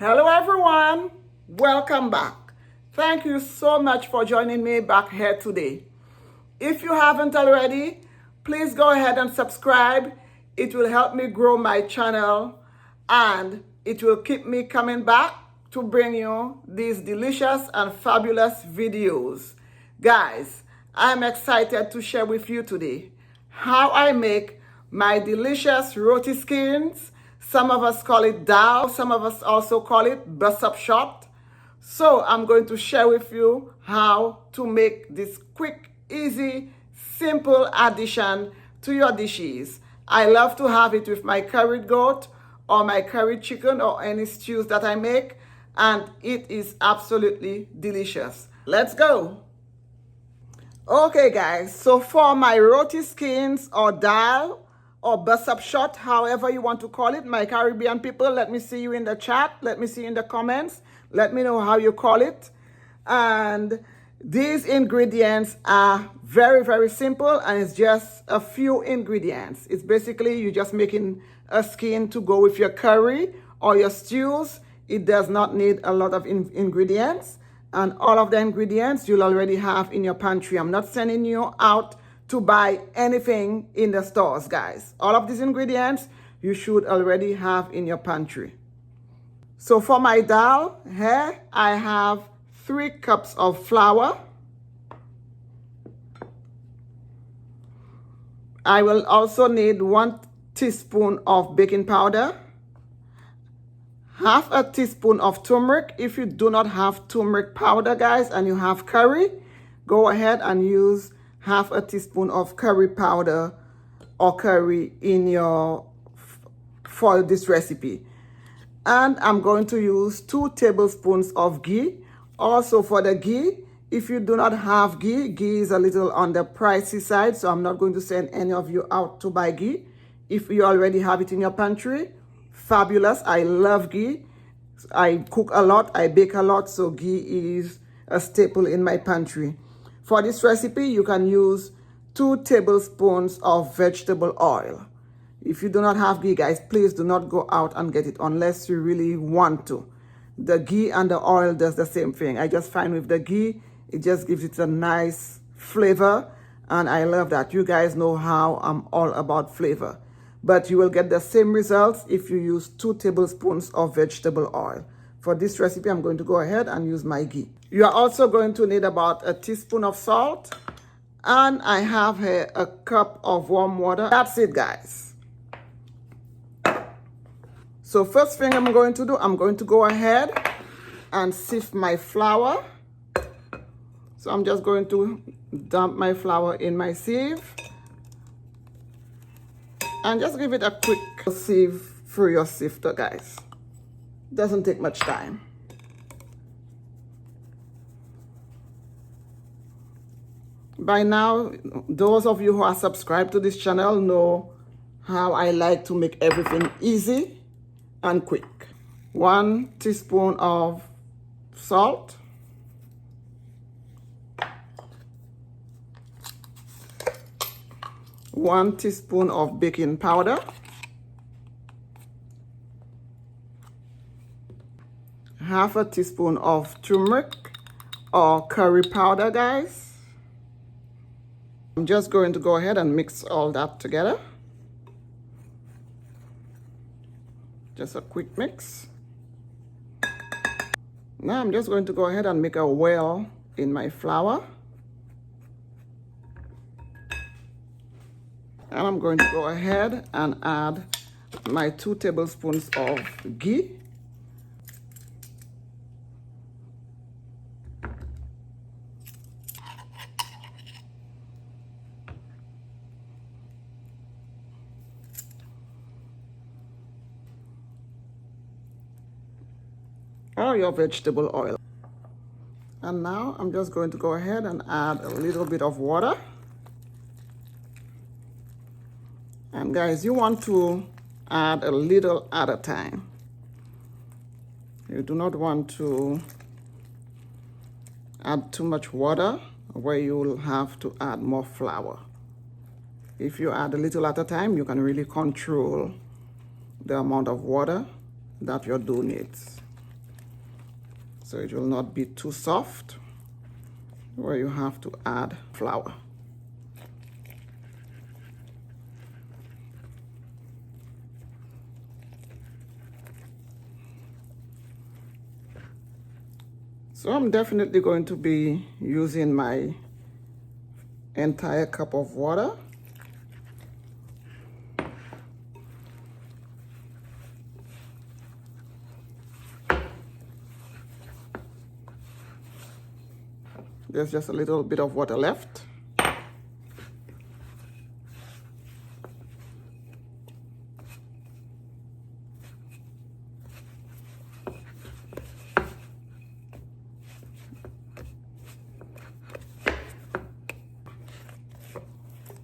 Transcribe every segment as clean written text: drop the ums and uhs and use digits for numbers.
Hello everyone, welcome back. Thank you so much for joining me back here today. If you haven't already, please go ahead and subscribe. It will help me grow my channel and it will keep me coming back to bring you these delicious and fabulous videos. Guys, I'm excited to share with you today how I make my delicious roti skins. Some of us call it dal, some of us also call it bus-up shot. So I'm going to share with you how to make this quick, easy, simple addition to your dishes. I love to have it with my curried goat or my curried chicken or any stews that I make, and it is absolutely delicious. Let's go. Okay guys, so for my roti skins or dal or bus-up shot, however you want to call it, my Caribbean people, let me see you in the chat. Let me see you in the comments. Let me know how you call it. And these ingredients are very, very simple, and it's just a few ingredients. It's basically you just making a skin to go with your curry or your stews. It does not need a lot of ingredients. And all of the ingredients you'll already have in your pantry. I'm not sending you out to buy anything in the stores, guys. All of these ingredients you should already have in your pantry. So for my dal, here I have 3 cups of flour. I will also need 1 teaspoon of baking powder, half a teaspoon of turmeric. If you do not have turmeric powder, guys, and you have curry, go ahead and use half a teaspoon of curry powder or curry in your for this recipe. And I'm going to use 2 tablespoons of ghee. Also for the ghee, if you do not have ghee, ghee is a little on the pricey side, so I'm not going to send any of you out to buy ghee. If you already have it in your pantry, fabulous. I love ghee. I cook a lot, I bake a lot, so ghee is a staple in my pantry. For this recipe, you can use 2 tablespoons of vegetable oil. If you do not have ghee, guys, please do not go out and get it unless you really want to. The ghee and the oil does the same thing. I just find with the ghee, it just gives it a nice flavor, and I love that. You guys know how I'm all about flavor. But you will get the same results if you use 2 tablespoons of vegetable oil. For this recipe, I'm going to go ahead and use my ghee. You are also going to need about a teaspoon of salt. And I have here a cup of warm water. That's it, guys. So first thing I'm going to do, I'm going to go ahead and sift my flour. So I'm just going to dump my flour in my sieve. And just give it a quick sieve through your sifter, guys. Doesn't take much time. By now, those of you who are subscribed to this channel know how I like to make everything easy and quick. 1 teaspoon of salt. 1 teaspoon of baking powder. Half a teaspoon of turmeric or curry powder, guys. I'm just going to go ahead and mix all that together. Just a quick mix. Now I'm just going to go ahead and make a well in my flour. And I'm going to go ahead and add my 2 tablespoons of ghee. Or your vegetable oil. And now I'm just going to go ahead and add a little bit of water. And guys, you want to add a little at a time. You do not want to add too much water where you will have to add more flour. If you add a little at a time, you can really control the amount of water that your dough needs. so it will not be too soft where you have to add flour. So I'm definitely going to be using my entire cup of water. There's just a little bit of water left.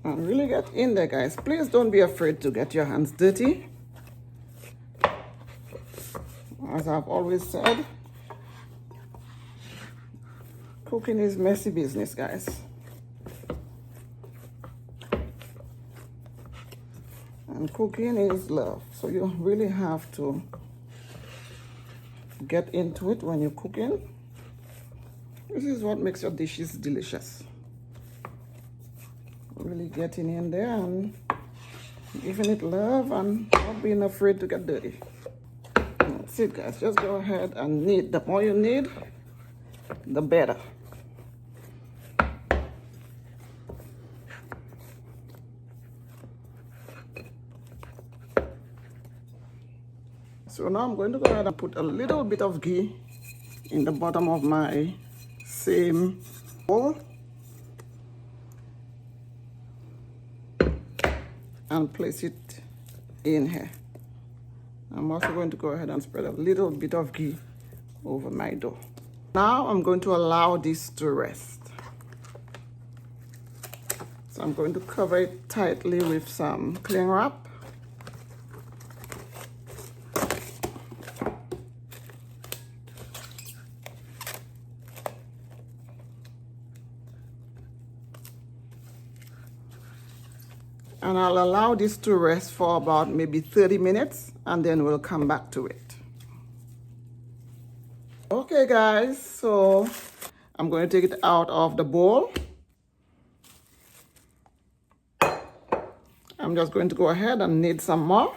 And really get in there, guys. Please don't be afraid to get your hands dirty. As I've always said, cooking is messy business, guys. And cooking is love. So you really have to get into it when you're cooking. This is what makes your dishes delicious. Really getting in there and giving it love and not being afraid to get dirty. That's it, guys. Just go ahead and knead. The more you knead, the better. So now I'm going to go ahead and put a little bit of ghee in the bottom of my same bowl. And place it in here. I'm also going to go ahead and spread a little bit of ghee over my dough. Now I'm going to allow this to rest. So I'm going to cover it tightly with some cling wrap. And I'll allow this to rest for about maybe 30 minutes and then we'll come back to it. Okay, guys, so I'm going to take it out of the bowl. I'm just going to go ahead and knead some more.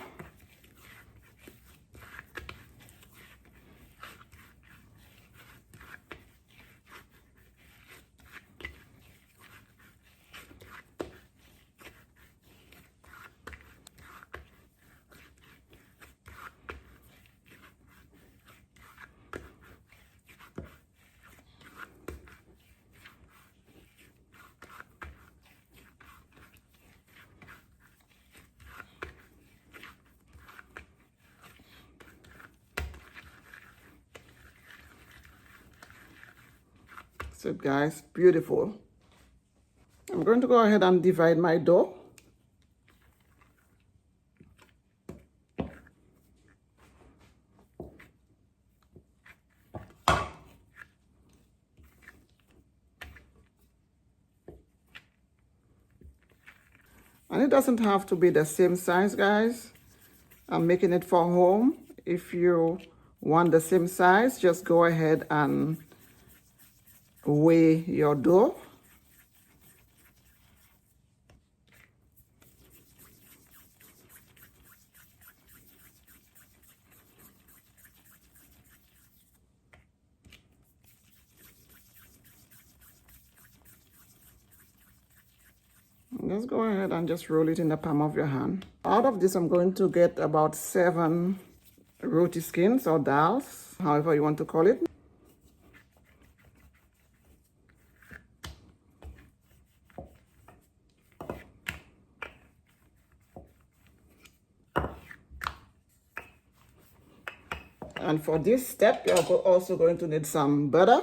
So guys, beautiful. I'm going to go ahead and divide my dough. And it doesn't have to be the same size, guys. I'm making it for home. If you want the same size, just go ahead and weigh your dough. Just go ahead and just roll it in the palm of your hand. Out of this, I'm going to get about 7 roti skins or dals, however you want to call it. And for this step, you're also going to need some butter.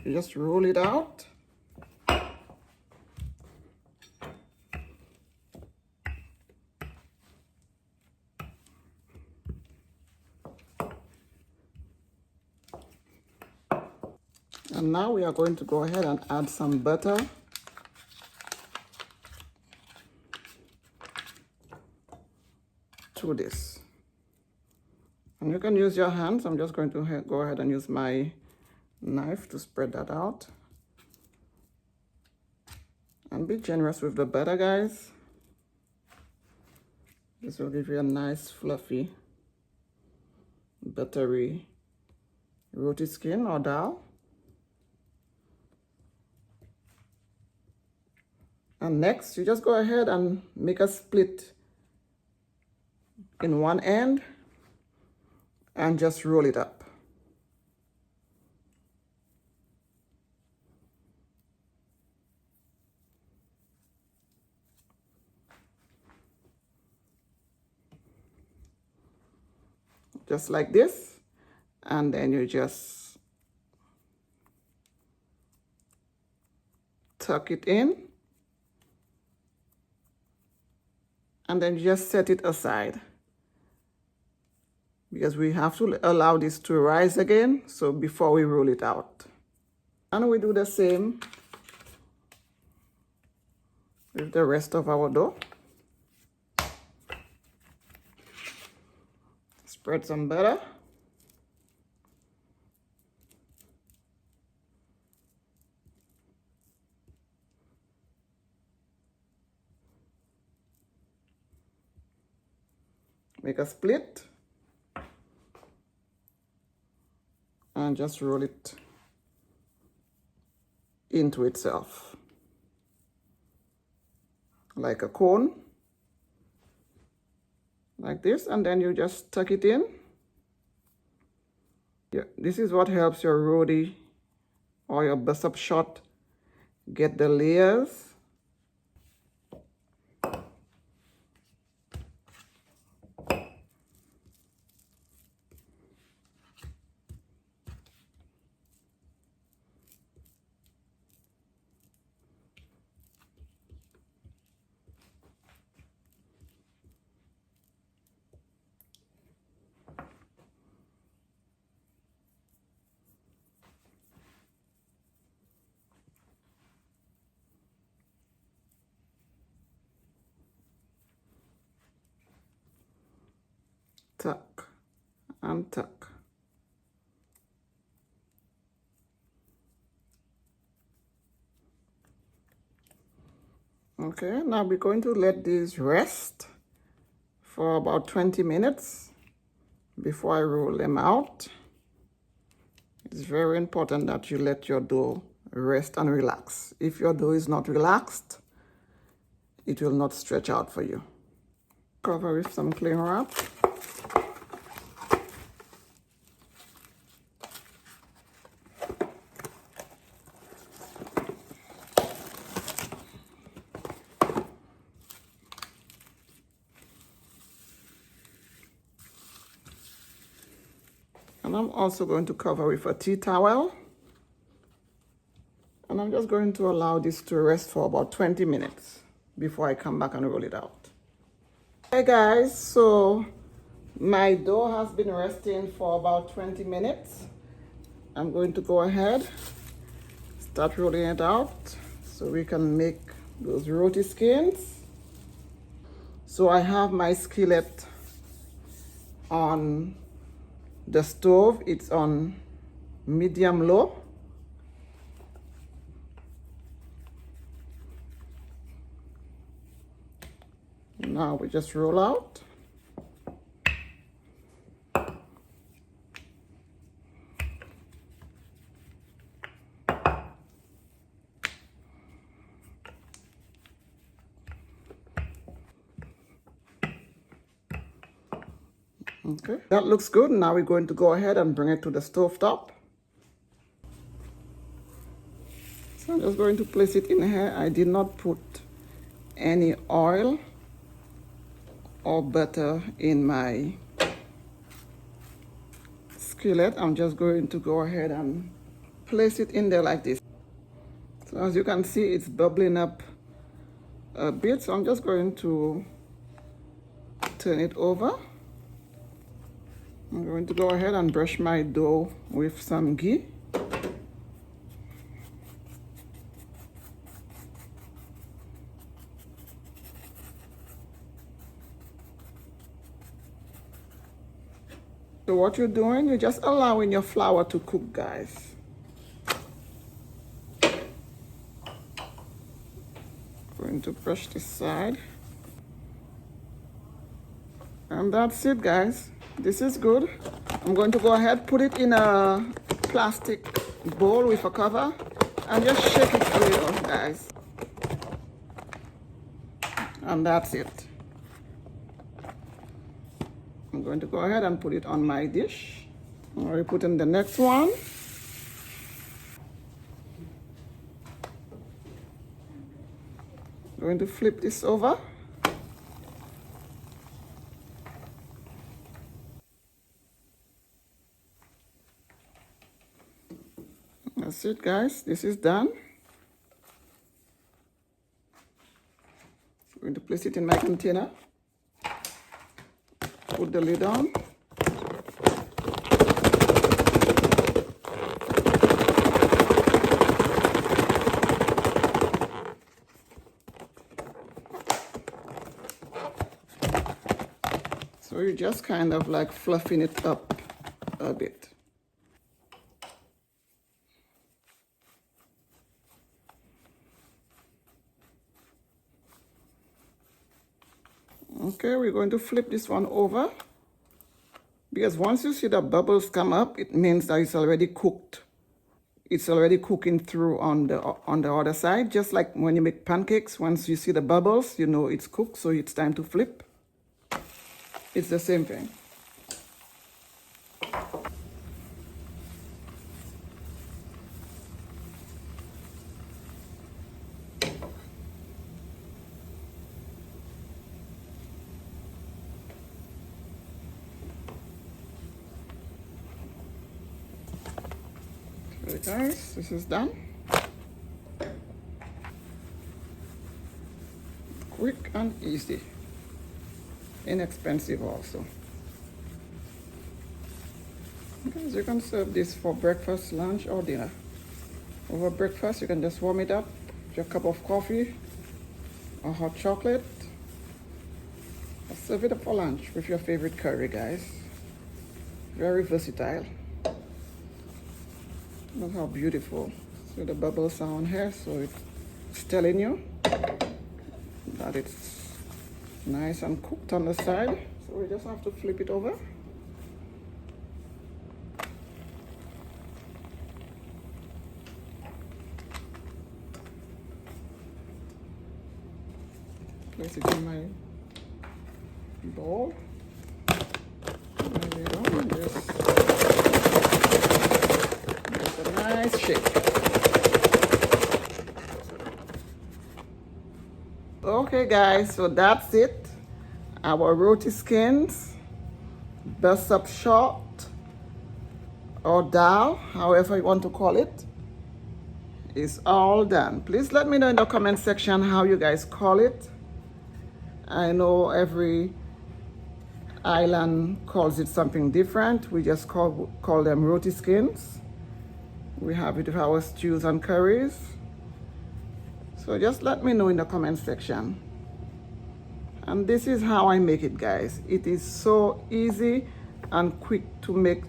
You just roll it out. And now we are going to go ahead and add some butter. To this. And you can use your hands. I'm just going to go ahead and use my knife to spread that out. And be generous with the butter, guys. This will give you a nice, fluffy, buttery roti skin or dal. And next, you just go ahead and make a split in one end and just roll it up. Just like this, and then you just tuck it in, and then you just set it aside, because we have to allow this to rise again, so before we roll it out. And we do the same with the rest of our dough. Spread some butter. Make a split. And just roll it into itself like a cone, like this, and then you just tuck it in. Yeah, this is what helps your roti or your bust-up shot get the layers. Tuck and tuck. Okay, now we're going to let these rest for about 20 minutes before I roll them out. It's very important that you let your dough rest and relax. If your dough is not relaxed, it will not stretch out for you. Cover with some cling wrap. And I'm also going to cover with a tea towel. And I'm just going to allow this to rest for about 20 minutes before I come back and roll it out. Hey guys, so my dough has been resting for about 20 minutes. I'm going to go ahead, start rolling it out so we can make those roti skins. So I have my skillet on the stove. It's on medium low. Now we just roll out. Okay, that looks good. Now we're going to go ahead and bring it to the stove top. So I'm just going to place it in here. I did not put any oil or butter in my skillet. I'm just going to go ahead and place it in there like this. So as you can see, it's bubbling up a bit. So I'm just going to turn it over. I'm going to go ahead and brush my dough with some ghee. So what you're doing, you're just allowing your flour to cook, guys. Going to brush this side. And that's it, guys. This is good. I'm going to go ahead, put it in a plastic bowl with a cover and just shake it a little, guys. And that's it. I'm going to go ahead and put it on my dish. I'm going to put in the next one. I'm going to flip this over. That's it, guys. This is done. I'm going to place it in my container. Put the lid on. So you're just kind of like fluffing it up a bit. Okay, we're going to flip this one over, because once you see the bubbles come up, it means that it's already cooked. It's already cooking through on the other side. Just like when you make pancakes, once you see the bubbles, you know it's cooked, so it's time to flip. It's the same thing. Okay, guys, this is done. Quick and easy. Inexpensive also. Guys, you can serve this for breakfast, lunch, or dinner. Over breakfast, you can just warm it up with your cup of coffee or hot chocolate. Or serve it up for lunch with your favorite curry, guys. Very versatile. Look how beautiful. So the bubbles are on here, so it's telling you that it's nice and cooked on the side. So we just have to flip it over. Place it in my bowl. Just a nice shake. Okay, guys, so that's it. Our roti skins, bust up short, or dal, however you want to call it, is all done. Please let me know in the comment section how you guys call it. I know every island calls it something different. We just call them roti skins. We have it with our stews and curries. So just let me know in the comment section. And this is how I make it, guys. It is so easy and quick to make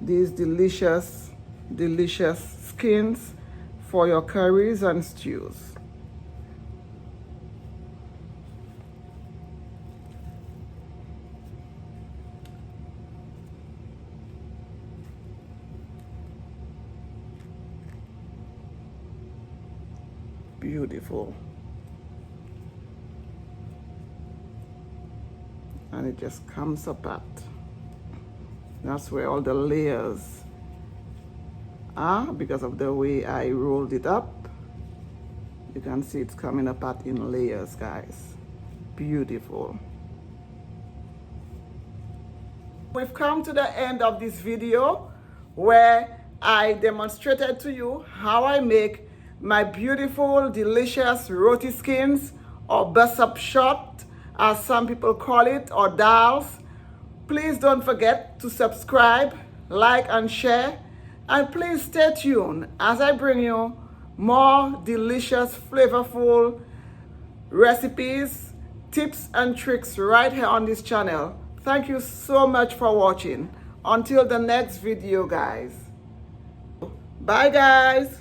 these delicious, delicious skins for your curries and stews. Beautiful. And it just comes apart. That's where all the layers are, because of the way I rolled it up. You can see it's coming apart in layers, guys. Beautiful. We've come to the end of this video where I demonstrated to you how I make my beautiful, delicious roti skins, or bust up short, as some people call it, or dals. Please don't forget to subscribe, like, and share. And please stay tuned as I bring you more delicious, flavorful recipes, tips, and tricks right here on this channel. Thank you so much for watching. Until the next video, guys. Bye, guys.